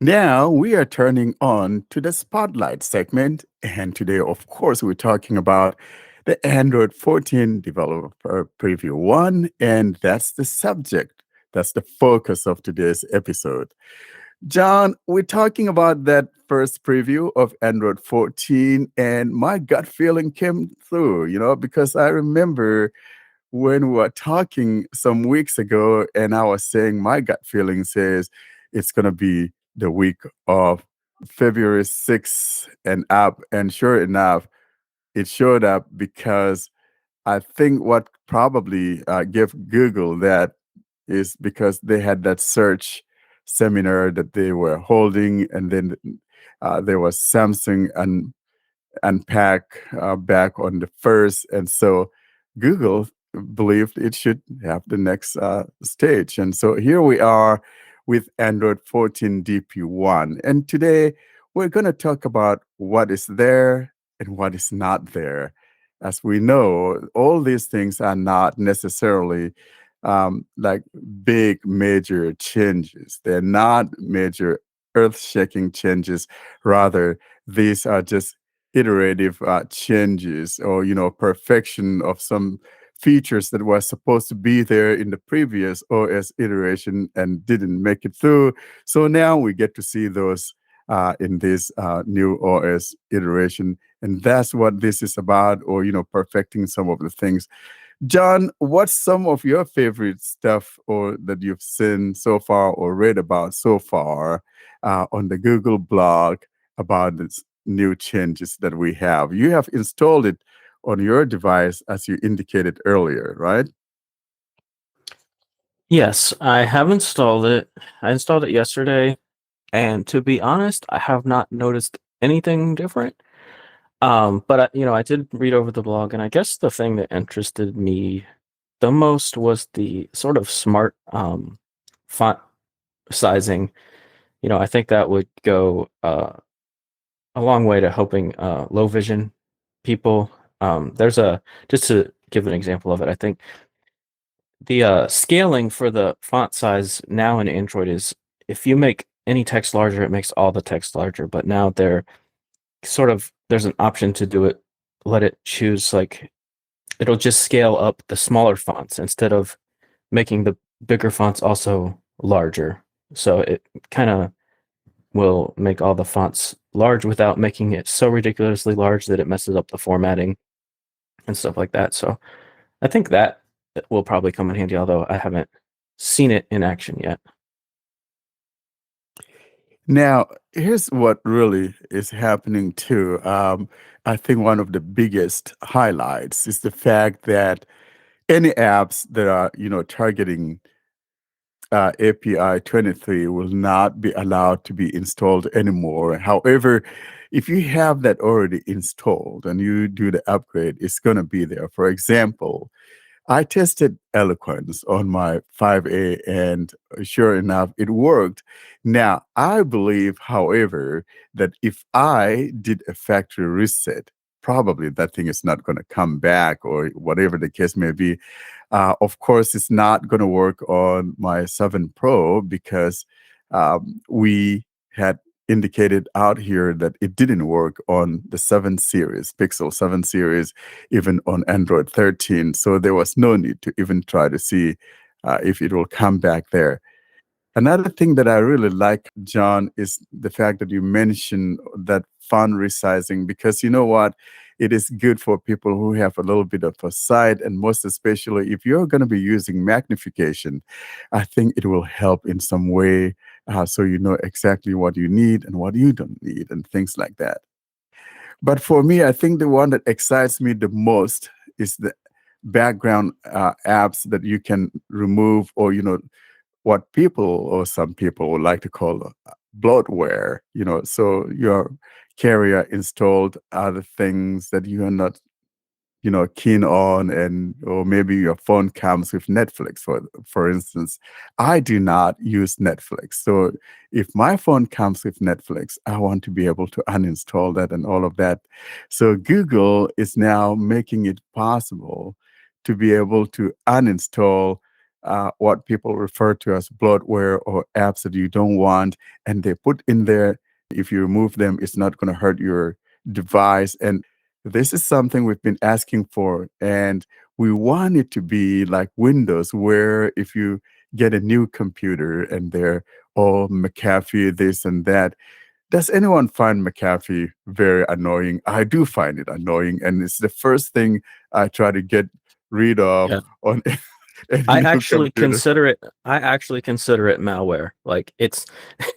Now we are turning on to the Spotlight segment. And today, of course, we're talking about the Android 14 Developer Preview 1. And that's the subject. That's the focus of today's episode. John, we're talking about that first preview of Android 14, and my gut feeling came through, because I remember when we were talking some weeks ago, and I was saying my gut feeling says it's going to be the week of February 6th and up. And sure enough, it showed up because I think what probably gave Google that is because they had that search seminar that they were holding, and then there was Samsung unpack back on the first. And so Google believed it should have the next stage. And so here we are with Android 14 DP1. And today we're going to talk about what is there and what is not there. As we know, all these things are not necessarily like big major changes. They're not major earth shaking changes. Rather, these are just iterative changes or perfection of some features that were supposed to be there in the previous OS iteration and didn't make it through. So now we get to see those in this new OS iteration, and that's what this is about, or perfecting some of the things. John, what's some of your favorite stuff or that you've seen so far or read about so far on the Google blog about this new changes that we have? You have installed it on your device as you indicated earlier, right? Yes, I have installed it. I installed it yesterday, and to be honest, I have not noticed anything different. But I did read over the blog, and I guess the thing that interested me the most was the sort of smart font sizing. I think that would go a long way to helping low vision people. There's a Just to give an example of it, I think the scaling for the font size now in Android is if you make any text larger, it makes all the text larger. But now there's an option to do it, let it choose like it'll just scale up the smaller fonts instead of making the bigger fonts also larger. So it kind of will make all the fonts large without making it so ridiculously large that it messes up the formatting and stuff like that. So I think that will probably come in handy, although I haven't seen it in action yet. Now, here's what really is happening too. I think one of the biggest highlights is the fact that any apps that are, targeting API 23 will not be allowed to be installed anymore. However, if you have that already installed and you do the upgrade, it's going to be there. For example, I tested Eloquence on my 5A, and sure enough, it worked. Now, I believe, however, that if I did a factory reset, probably that thing is not going to come back or whatever the case may be. Of course, it's not going to work on my 7 Pro because we had indicated out here that it didn't work on the 7 series, Pixel 7 series, even on Android 13. So there was no need to even try to see if it will come back there. Another thing that I really like, John, is the fact that you mentioned that font resizing, because you know what? It is good for people who have a little bit of a sight, and most especially if you're going to be using magnification, I think it will help in some way so you know exactly what you need and what you don't need, and things like that. But for me, I think the one that excites me the most is the background apps that you can remove, or what people or some people would like to call bloatware. So your carrier installed other things that you are not keen on, and or maybe your phone comes with Netflix, for instance. I do not use Netflix, so if my phone comes with Netflix, I want to be able to uninstall that and all of that. So Google is now making it possible to be able to uninstall what people refer to as bloatware or apps that you don't want, and they put in there. If you remove them, it's not going to hurt your device. And this is something we've been asking for. And we want it to be like Windows, where if you get a new computer and they're all McAfee, this and that. Does anyone find McAfee very annoying? I do find it annoying. And it's the first thing I try to get rid of Yeah. on any I new actually computer. consider it I actually consider it malware. Like it's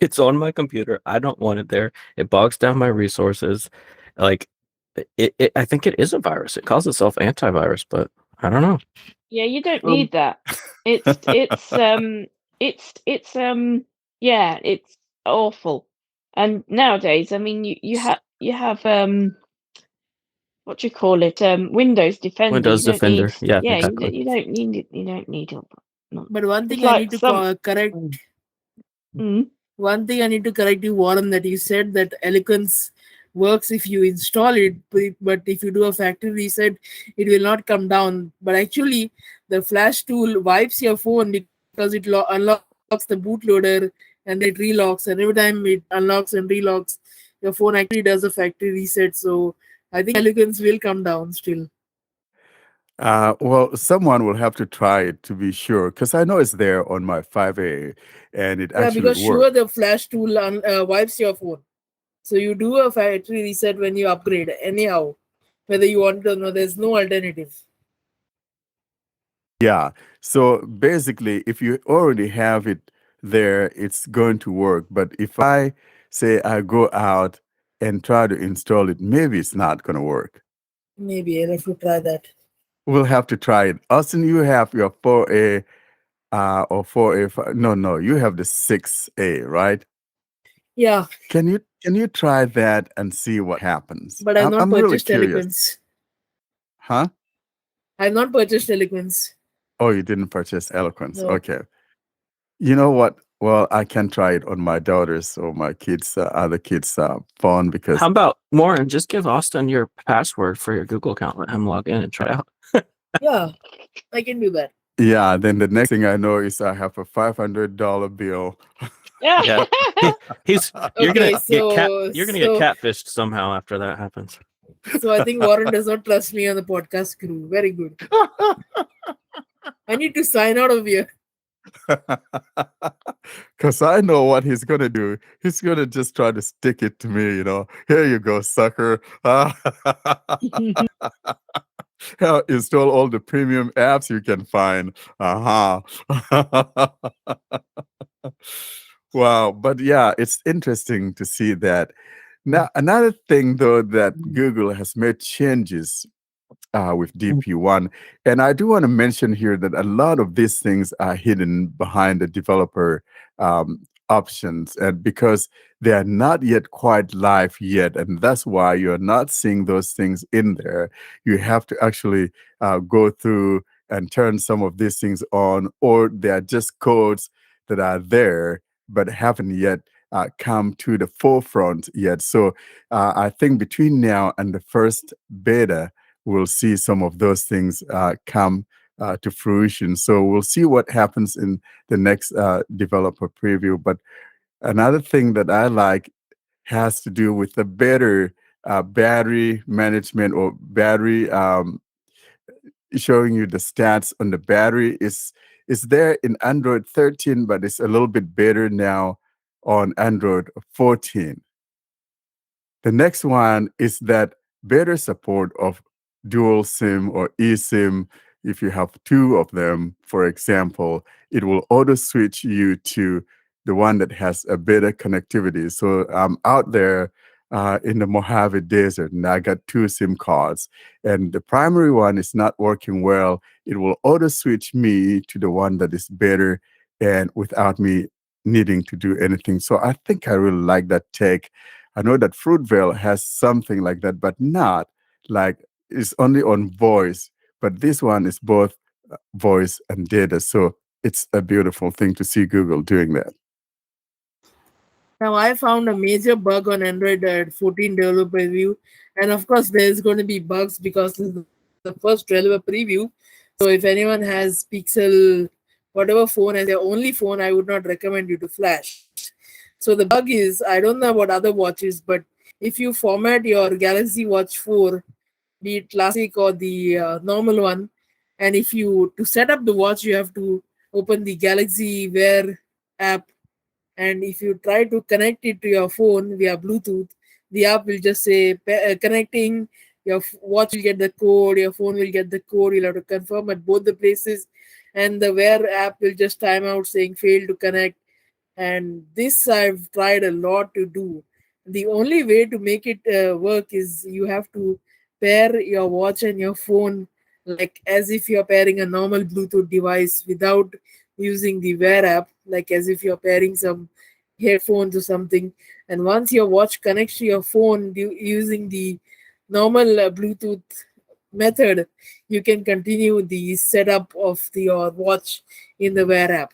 it's on my computer. I don't want it there. It bogs down my resources. Like I think it is a virus. It calls itself antivirus, but I don't know. Yeah, you don't Um, need that. It's yeah, it's awful. And nowadays, I mean, you have what do you call it? Windows Defender. You Windows don't need, Defender. Yeah, yeah, exactly. you don't need it. You don't need all that. No. But one It's thing I like need to some. correct. Mm, One thing I need to correct you, Warren, that you said that Eloquence works if you install it, but if you do a factory reset, it will not come down. But actually, the flash tool wipes your phone because it unlocks the bootloader and then it relocks. And every time it unlocks and relocks, your phone actually does a factory reset. So I think Eloquence will come down still. well, someone will have to try it to be sure, because I know it's there on my 5A and it Yeah, actually because works. sure, the flash tool wipes your phone. So you do a factory reset when you upgrade, anyhow, whether you want it or not. There's no alternative. Yeah. So basically, if you already have it there, it's going to work. But if I say I go out and try to install it, maybe it's not going to work. Maybe I'll have to try that. We'll have to try it. Austin, you have your 4A or 4A. No, no, you have the 6A, right? Yeah, Can you try that and see what happens? but I've not I'm really purchased curious. Eloquence. Huh? I've not purchased Eloquence. Oh, you didn't purchase Eloquence. No. Okay. You know what? Well, I can try it on my daughter's or my kids, other kids' phone because How about Warren? Just give Austin your password for your Google account. Let him log in and try it out. Yeah, I can do that. yeah. Then the next thing I know is I have a $500 bill. Yeah. He's you're gonna Okay, get so you're gonna get catfished somehow after that happens. I think Warren does not trust me on the podcast crew. Very good. I need to sign out of here. Because I know what he's going to do. He's going to just try to stick it to me, Here you go, sucker. Install all the premium apps you can find. Wow. But yeah, it's interesting to see that. Now, another thing, though, that Google has made changes with DP1. And I do want to mention here that a lot of these things are hidden behind the developer options, and because they are not yet quite live yet, and that's why you're not seeing those things in there. You have to actually go through and turn some of these things on, or they are just codes that are there but haven't yet come to the forefront yet. So I think between now and the first beta, we'll see some of those things come to fruition. So we'll see what happens in the next developer preview. But another thing that I like has to do with the better battery management, or battery showing you the stats on the battery is there in Android 13, but it's a little bit better now on Android 14. The next one is that better support of dual SIM or eSIM. If you have two of them, for example, it will auto switch you to the one that has a better connectivity. So I'm out there in the Mojave Desert and I got two SIM cards, and the primary one is not working well. It will auto switch me to the one that is better and without me needing to do anything. So I think I really like that take. I know that Fruitvale has something like that, but not like it's only on voice. But this one is both voice and data. So it's a beautiful thing to see Google doing that. Now, I found a major bug on Android 14 developer preview. And of course, there's going to be bugs because this is the first developer preview. So if anyone has Pixel whatever phone as your only phone, I would not recommend you to flash. So the bug is, I don't know about other watches, but if you format your Galaxy Watch 4, be it classic or the normal one, and if you to set up the watch, you have to open the Galaxy Wear app, and if you try to connect it to your phone via Bluetooth, the app will just say connecting. Your watch will get the code, your phone will get the code. You'll have to confirm at both the places, and the Wear app will just time out saying failed to connect. And this I've tried a lot to do. The only way to make it work is you have to pair your watch and your phone like as if you're pairing a normal Bluetooth device without using the Wear app, like as if you're pairing some headphones or something. And once your watch connects to your phone using the normal Bluetooth method, you can continue the setup of your watch in the Wear app.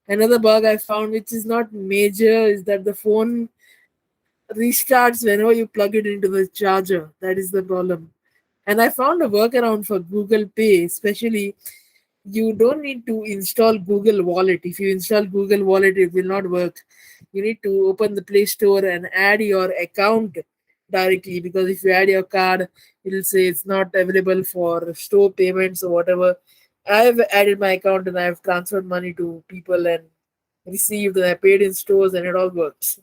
Another bug I found, which is not major, is that the phone restarts whenever you plug it into the charger. That is the problem. And I found a workaround for Google Pay, especially you don't need to install Google Wallet. If you install Google Wallet, it will not work. You need to open the Play Store and add your account directly, because if you add your card, it'll say it's not available for store payments or whatever. I've added my account and I've transferred money to people and received and I paid in stores and it all works.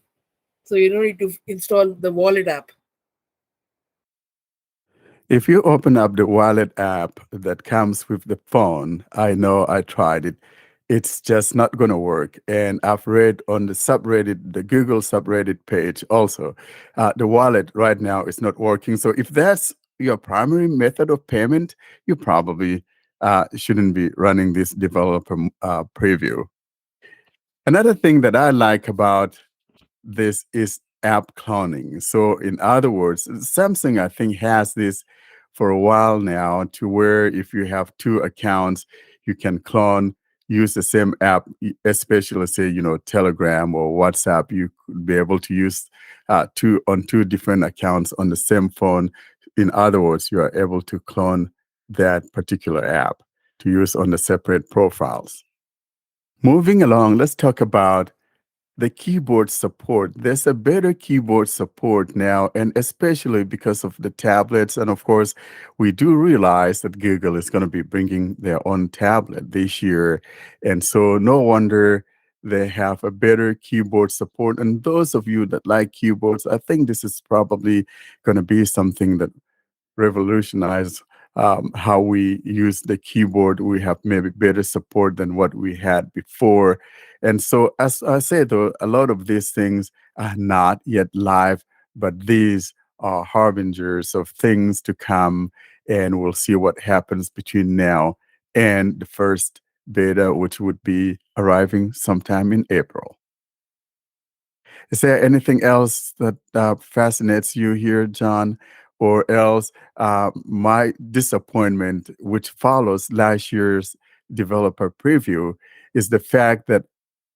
So you don't need to install the wallet app. If you open up the wallet app that comes with the phone, I know I tried it. It's just not going to work. And I've read on the subreddit, the Google subreddit page also, the wallet right now is not working. So if that's your primary method of payment, you probably shouldn't be running this developer preview. Another thing that I like about this is app cloning. So, in other words, Samsung, I think, has this for a while now to where if you have two accounts, you can clone, use the same app, especially say, Telegram or WhatsApp, you could be able to use two different accounts on the same phone. In other words, you are able to clone that particular app to use on the separate profiles. Moving along, let's talk about the keyboard support. There's a better keyboard support now, and especially because of the tablets. And of course, we do realize that Google is going to be bringing their own tablet this year. And so, no wonder they have a better keyboard support. And those of you that like keyboards, I think this is probably going to be something that revolutionize how we use the keyboard. We have maybe better support than what we had before. And so, as I said, though, a lot of these things are not yet live, but these are harbingers of things to come. And we'll see what happens between now and the first beta, which would be arriving sometime in April. Is there anything else that fascinates you here, John? Or else my disappointment, which follows last year's developer preview, is the fact that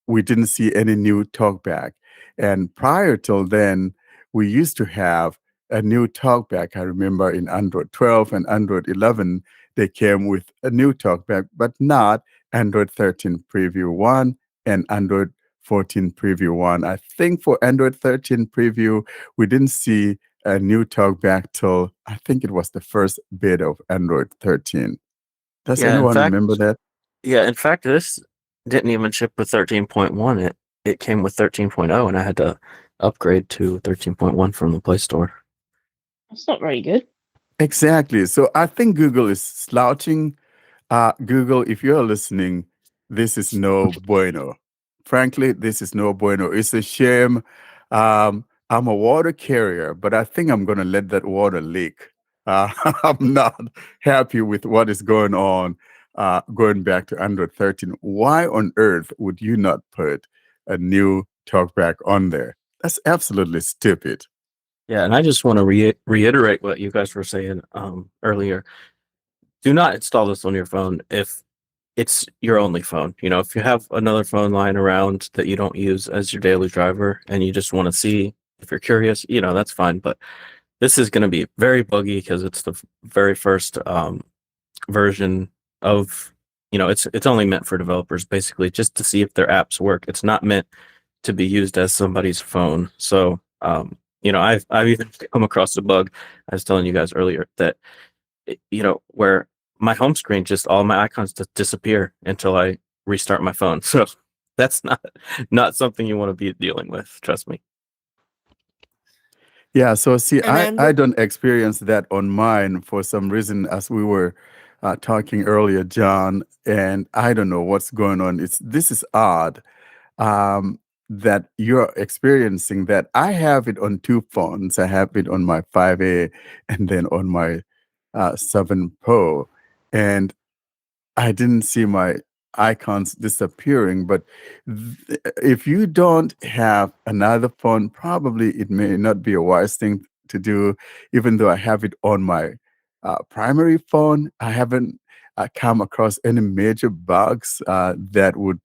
we didn't see any new talkback. And prior till then, we used to have a new talkback. I remember in Android 12 and Android 11, they came with a new talkback, but not Android 13 Preview 1 and Android 14 Preview 1. I think for Android 13 Preview, we didn't see a new talkback till I think it was the first beta of Android 13. Does Yeah, in anyone fact, remember that? this didn't even ship with 13.1. It came with 13.0, and I had to upgrade to 13.1 from the Play Store. That's not very good. Exactly. So I think Google is slouching. Google, if you're listening, this is no bueno. Frankly, this is no bueno. It's a shame. I'm a water carrier, but I think I'm going to let that water leak. I'm not happy with what is going on going back to Android 13. Why on earth would you not put a new talkback on there? That's absolutely stupid. Yeah, and I just want to reiterate what you guys were saying earlier. Do not install this on your phone if it's your only phone. If you have another phone lying around that you don't use as your daily driver and you just want to see if you're curious, that's fine. But this is going to be very buggy because it's the very first version of it's only meant for developers, basically, just to see if their apps work. It's not meant to be used as somebody's phone. So, I've even come across a bug. I was telling you guys earlier that, where my home screen, just all my icons just disappear until I restart my phone. So that's not something you want to be dealing with. Trust me. Yeah, so see, And I Android, don't experience that on mine for some reason, as we were talking earlier, John, and I don't know what's going on. This is odd that you're experiencing that. I have it on two phones. I have it on my 5A and then on my 7 Pro, and I didn't see my icons disappearing, but if you don't have another phone, probably it may not be a wise thing to do. Even though I have it on my primary phone, I haven't come across any major bugs that would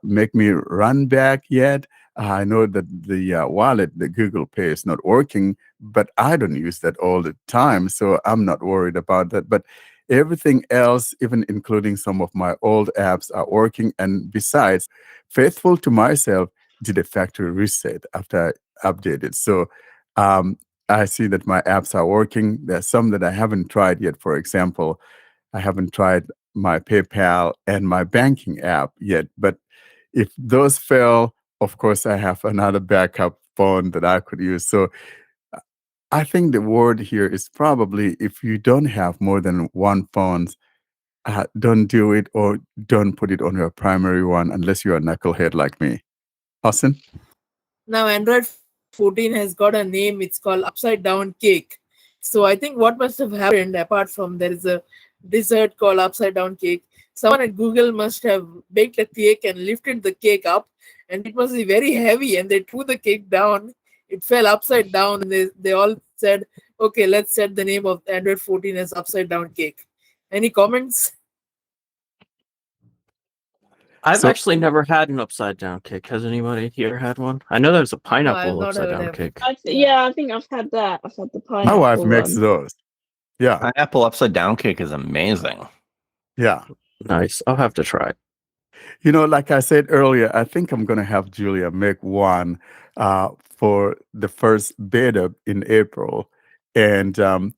make me run back yet. I know that the wallet, the Google Pay, is not working, but I don't use that all the time, so I'm not worried about that. But everything else, even including some of my old apps, are working. And besides, faithful to myself, did a factory reset after I updated. So I see that my apps are working. There's some that I haven't tried yet. For example, I haven't tried my PayPal and my banking app yet. But if those fail, of course, I have another backup phone that I could use. So I think the word here is probably if you don't have more than one phone, don't do it or don't put it on your primary one unless you're a knucklehead like me. Austin? now Android 14 has got a name. It's called Upside Down Cake. So I think what must have happened, apart from there is a dessert called Upside Down Cake, someone at Google must have baked a cake and lifted the cake up, and it must be very heavy. And they threw the cake down. It fell upside down, and they all said, "Okay, let's set the name of Android 14 as Upside Down Cake." Any comments? I've So, actually never had an upside down cake. Has anybody here had one? I know there's a No, I've pineapple not upside heard down of. cake. Yeah, I think I've had that. I've had the my wife pineapple makes one. those. Yeah, Pineapple upside down cake is amazing. yeah. Nice. I'll have to try it. Like I said earlier, I think I'm going to have Julia make one for the first beta in April. And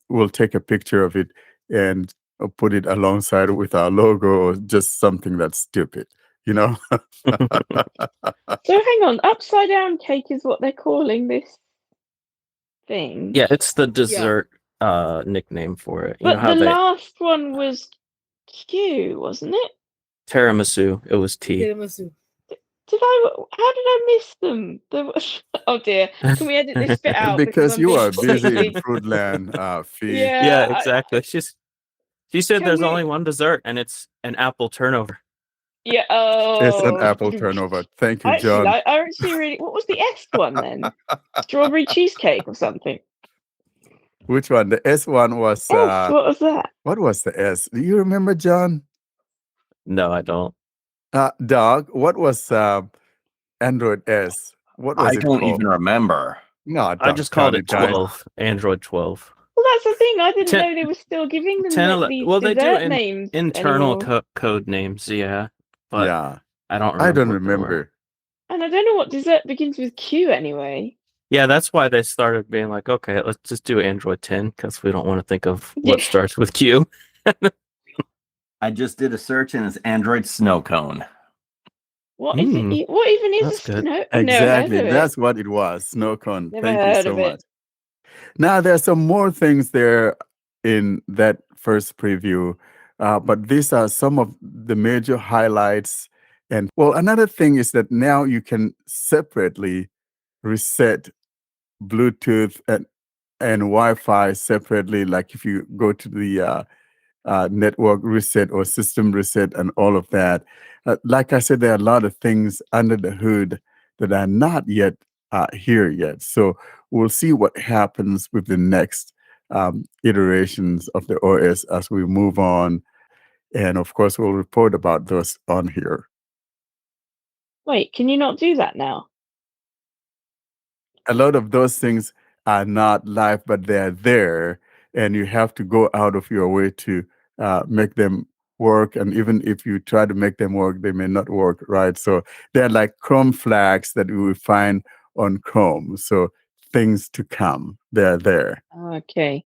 we'll take a picture of it and put it alongside with our logo or just something that's stupid, you know? So hang on, upside down cake is what they're calling this thing. Yeah, it's the dessert nickname for it. You know But how the they last one was Q, wasn't it? tiramisu, it was T. Tiramisu. How did I miss them? Oh dear. Can we edit this bit out? Because I'm you being are busy in completely... Fruitland, Fee. Yeah. Yeah, exactly. She said Can there's we- only one dessert and it's an apple turnover. Yeah. It's an Oh. apple turnover. Thank you, Actually, John. I actually really. What was the S one then? Strawberry cheesecake or something? Which one? The S one was, S. What was that? what was the S? Do you remember, John? No, I don't. Dog, what was Android S? What was I it don't called? even remember. No, I don't just called count it guys. 12, Android 12. Well, that's the thing. I didn't 10 know they were still giving them 10, these well, they do dessert names internal anymore. code names, yeah, but Yeah, I don't I remember don't what they were. remember. And I don't know what dessert begins with Q anyway. Yeah, that's why they started being like, okay, let's just do Android 10 because we don't want to think of what Yeah. starts with Q. I just did a search and it's Android snow cone. What is it? What even is That's a good. snow? Exactly, Never heard of that's what it was. Snow cone. Never Thank you heard so of it. much. Now, there's some more things there in that first preview, but these are some of the major highlights. And well, another thing is that now you can separately reset Bluetooth and Wi-Fi separately. Like if you go to the network reset or system reset and all of that. Like I said, there are a lot of things under the hood that are not yet here yet. So we'll see what happens with the next iterations of the OS as we move on. And of course, we'll report about those on here. Wait, can you not do that now? A lot of those things are not live, but they're there. And you have to go out of your way to make them work, and even if you try to make them work, they may not work, right? So they're like Chrome flags that we will find on Chrome. So things to come, they're there. Okay.